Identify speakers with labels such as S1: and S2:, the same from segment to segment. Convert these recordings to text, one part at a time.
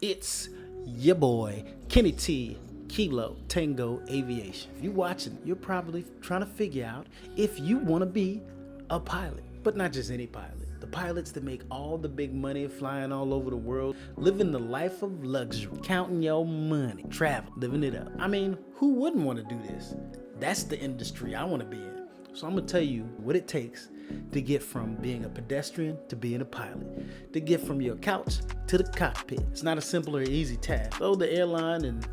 S1: It's your boy, Kenny T, Kilo Tango Aviation. If you're watching, you're probably trying to figure out if you want to be a pilot, but not just any pilot. The pilots that make all the big money, flying all over the world, living the life of luxury, counting your money, travel, living it up. I mean, who wouldn't want to do this? That's the industry I want to be in. So I'm going to tell you what it takes to get from being a pedestrian to being a pilot, to get from your couch to the cockpit. It's not a simple or easy task. Though the airline and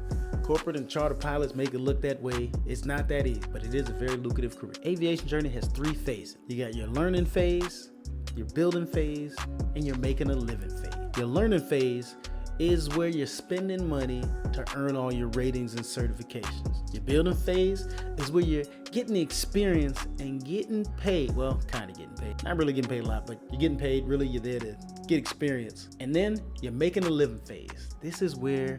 S1: corporate and charter pilots make it look that way, it's not that easy, but it is a very lucrative career. Aviation journey has 3 phases. You got your learning phase, your building phase, and your making a living phase. Your learning phase is where you're spending money to earn all your ratings and certifications. Your building phase is where you're getting the experience and getting paid. Well, kind of getting paid. Not really getting paid a lot, but you're getting paid. Really, you're there to get experience. And then you're making a living phase. This is where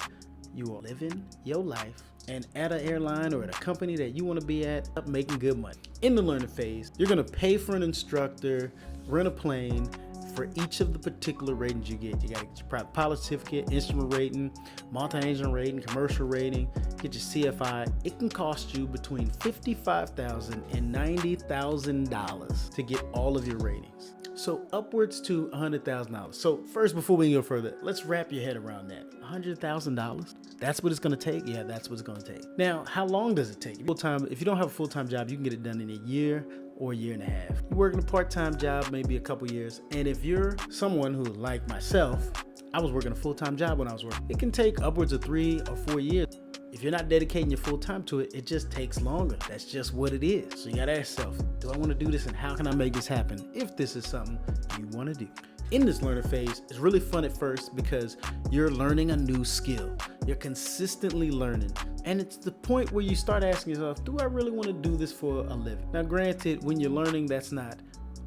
S1: you are living your life and at an airline or at a company that you want to be at, making good money. In the learning phase, you're going to pay for an instructor, rent a plane, for each of the particular ratings you get. You got to get your private pilot certificate, instrument rating, multi-engine rating, commercial rating, get your CFI. It can cost you between $55,000 and $90,000 to get all of your ratings. So upwards to $100,000. So first, before we go further, let's wrap your head around that. $100,000? That's what it's going to take? Yeah, that's what it's going to take. Now, how long does it take? Full-time, if you don't have a full-time job, you can get it done in a year or a year and a half. You're working a part-time job, maybe a couple years. And if you're someone who, like myself, I was working a full-time job when I was working. It can take upwards of 3 or 4 years. If you're not dedicating your full time to it, it just takes longer. That's just what it is. So you gotta ask yourself, do I want to do this and how can I make this happen if this is something you want to do? In this learning phase, it's really fun at first because you're learning a new skill. You're consistently learning. And it's the point where you start asking yourself, do I really want to do this for a living? Now, granted, when you're learning, that's not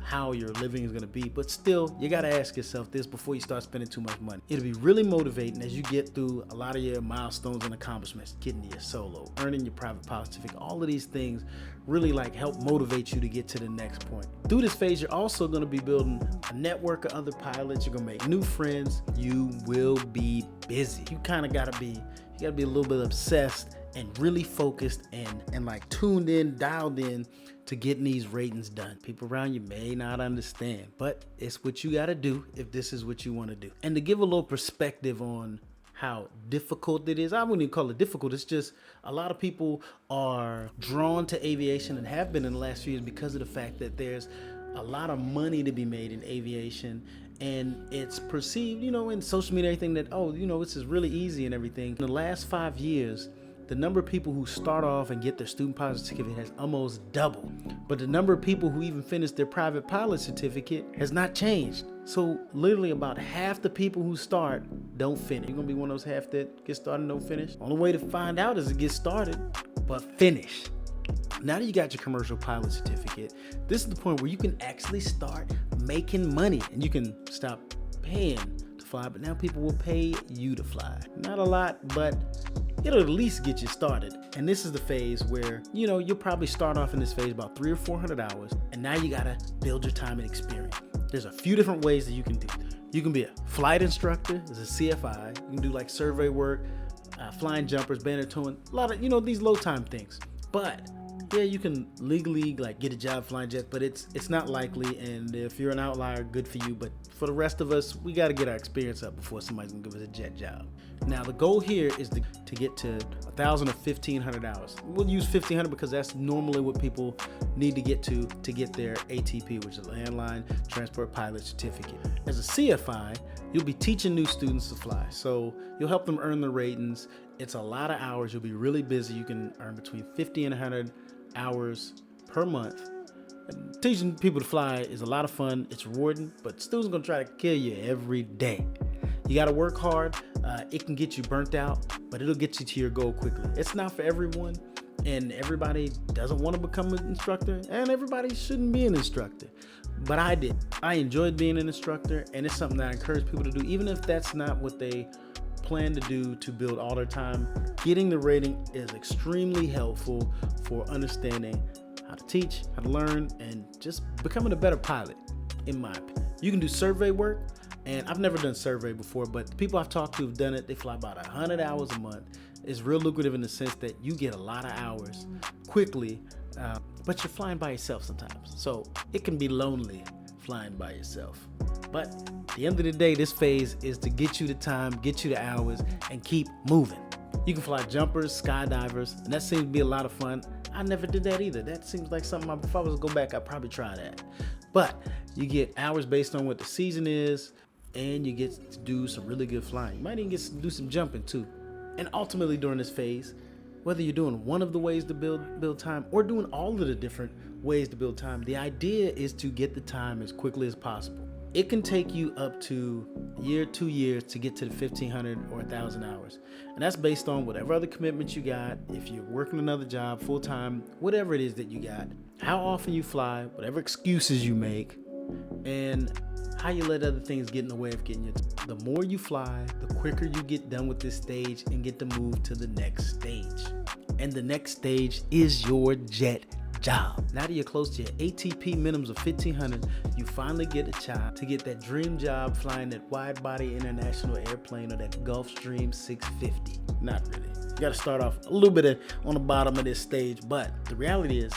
S1: how your living is going to be, but still, you got to ask yourself this before you start spending too much money. It'll be really motivating as you get through a lot of your milestones and accomplishments, getting to your solo, earning your private pilot certificate. All of these things really help motivate you to get to the next point. Through this phase, you're also going to be building a network of other pilots. You're going to make new friends. You will be busy. You kind of got to be a little bit obsessed and really focused and tuned in, dialed in to getting these ratings done. People around you may not understand, but it's what you got to do if this is what you want to do. And to give a little perspective on how difficult it is, I wouldn't even call it difficult. It's just a lot of people are drawn to aviation and have been in the last few years because of the fact that there's a lot of money to be made in aviation. And it's perceived, in social media, everything that, this is really easy and everything. In the last 5 years, the number of people who start off and get their student pilot certificate has almost doubled. But the number of people who even finish their private pilot certificate has not changed. So literally about half the people who start don't finish. You're going to be one of those half that get started and don't finish. Only way to find out is to get started, but finish. Now that you got your commercial pilot certificate, this is the point where you can actually start making money and you can stop paying to fly, but now people will pay you to fly. Not a lot, but it'll at least get you started. And this is the phase where, you'll probably start off in this phase about 300 or 400 hours. And now you got to build your time and experience. There's a few different ways that you can do. You can be a flight instructor, there's a CFI. You can do survey work, flying jumpers, banner towing, a lot of, these low time things. But yeah, you can legally get a job flying jets, but it's not likely. And if you're an outlier, good for you. But for the rest of us, we got to get our experience up before somebody's gonna give us a jet job. Now the goal here is to get to 1,000 or 1,500 hours. We'll use 1,500 because that's normally what people need to get their ATP, which is Landline Transport Pilot Certificate. As a CFI, you'll be teaching new students to fly. So you'll help them earn the ratings. It's a lot of hours. You'll be really busy. You can earn between 50 and 100 hours per month. And teaching people to fly is a lot of fun. It's rewarding, but students are going to try to kill you every day. You got to work hard. It can get you burnt out, but it'll get you to your goal quickly. It's not for everyone, and everybody doesn't want to become an instructor, and everybody shouldn't be an instructor. But I did. I enjoyed being an instructor, and it's something that I encourage people to do, even if that's not what they plan to do to build all their time. Getting the rating is extremely helpful for understanding how to teach, how to learn, and just becoming a better pilot, in my opinion. You can do survey work. And I've never done a survey before, but the people I've talked to have done it. They fly about 100 hours a month. It's real lucrative in the sense that you get a lot of hours quickly, but you're flying by yourself sometimes. So it can be lonely flying by yourself. But at the end of the day, this phase is to get you the time, get you the hours, and keep moving. You can fly jumpers, skydivers, and that seems to be a lot of fun. I never did that either. That seems like something, if I was to go back, I'd probably try that. But you get hours based on what the season is, and you get to do some really good flying. You might even get to do some jumping too. And ultimately during this phase, whether you're doing one of the ways to build time or doing all of the different ways to build time, the idea is to get the time as quickly as possible. It can take you up to a year, 2 years to get to the 1,500 or 1,000 hours. And that's based on whatever other commitments you got, if you're working another job, full-time, whatever it is that you got, how often you fly, whatever excuses you make, and how you let other things get in the way of getting your time. The more you fly, the quicker you get done with this stage and get to move to the next stage. And the next stage is your jet job. Now that you're close to your ATP minimums of 1,500, you finally get a job to get that dream job flying that wide body international airplane or that Gulfstream 650. Not really. You got to start off a little bit on the bottom of this stage, but the reality is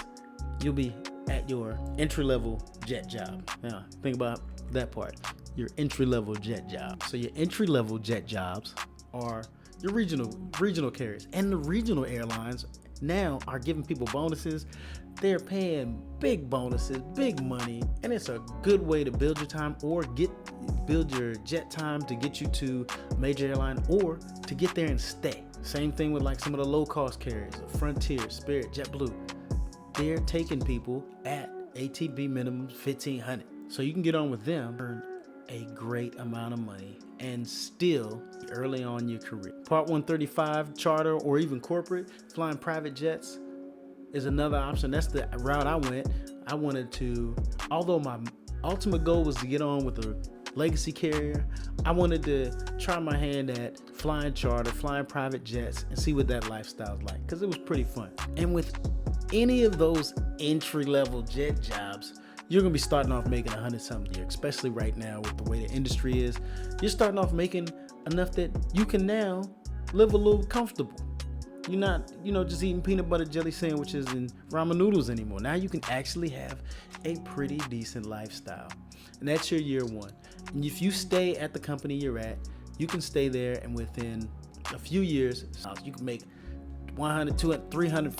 S1: you'll be at your entry-level jet job. Now, think about that part, your entry-level jet job. So your entry-level jet jobs are your regional carriers, and the regional airlines now are giving people bonuses. They're paying big bonuses, big money, and it's a good way to build your time or build your jet time to get you to a major airline or to get there and stay. Same thing with like some of the low-cost carriers, Frontier, Spirit, JetBlue. They're taking people at ATP minimum 1,500. So you can get on with them, earn a great amount of money, and still early on in your career. Part 135, charter or even corporate, flying private jets is another option. That's the route I went. I wanted to, although my ultimate goal was to get on with a legacy carrier, I wanted to try my hand at flying charter, flying private jets, and see what that lifestyle's like, because it was pretty fun. And with any of those entry-level jet jobs, you're gonna be starting off making 100-something a year, especially right now with the way the industry is. You're starting off making enough that you can now live a little comfortable. You're not, just eating peanut butter jelly sandwiches and ramen noodles anymore. Now you can actually have a pretty decent lifestyle. And that's your year one. And if you stay at the company you're at, you can stay there, and within a few years, you can make $100,000, $200,000, $300,000,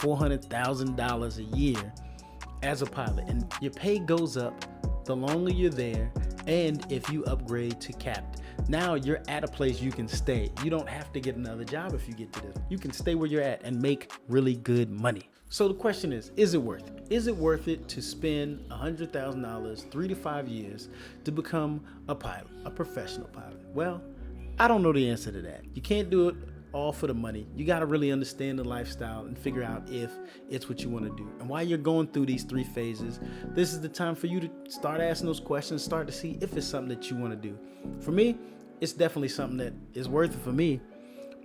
S1: $400,000 a year as a pilot. And your pay goes up the longer you're there, and if you upgrade to captain. Now you're at a place you can stay. You don't have to get another job if you get to this. You can stay where you're at and make really good money. So the question is it worth it? Is it worth it to spend $100,000, 3 to 5 years to become a pilot, a professional pilot? Well, I don't know the answer to that. You can't do it all for the money. You got to really understand the lifestyle and figure out if it's what you want to do. And while you're going through these 3 phases, this is the time for you to start asking those questions, start to see if it's something that you want to do. For me, it's definitely something that is worth it for me.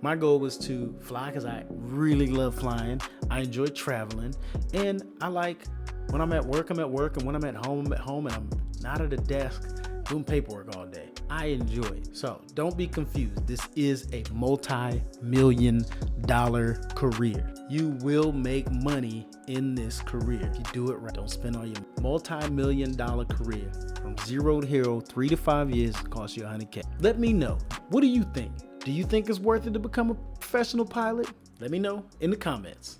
S1: My goal was to fly because I really love flying. I enjoy traveling, and I like when I'm at work, and when I'm at home, and I'm not at a desk doing paperwork all day. I enjoy it. So don't be confused. This is a multi-million-dollar career. You will make money in this career if you do it right. Don't spend all your multi-million-dollar career from 0 to hero, 3 to 5 years, cost you $100K. Let me know. What do you think? Do you think it's worth it to become a professional pilot? Let me know in the comments.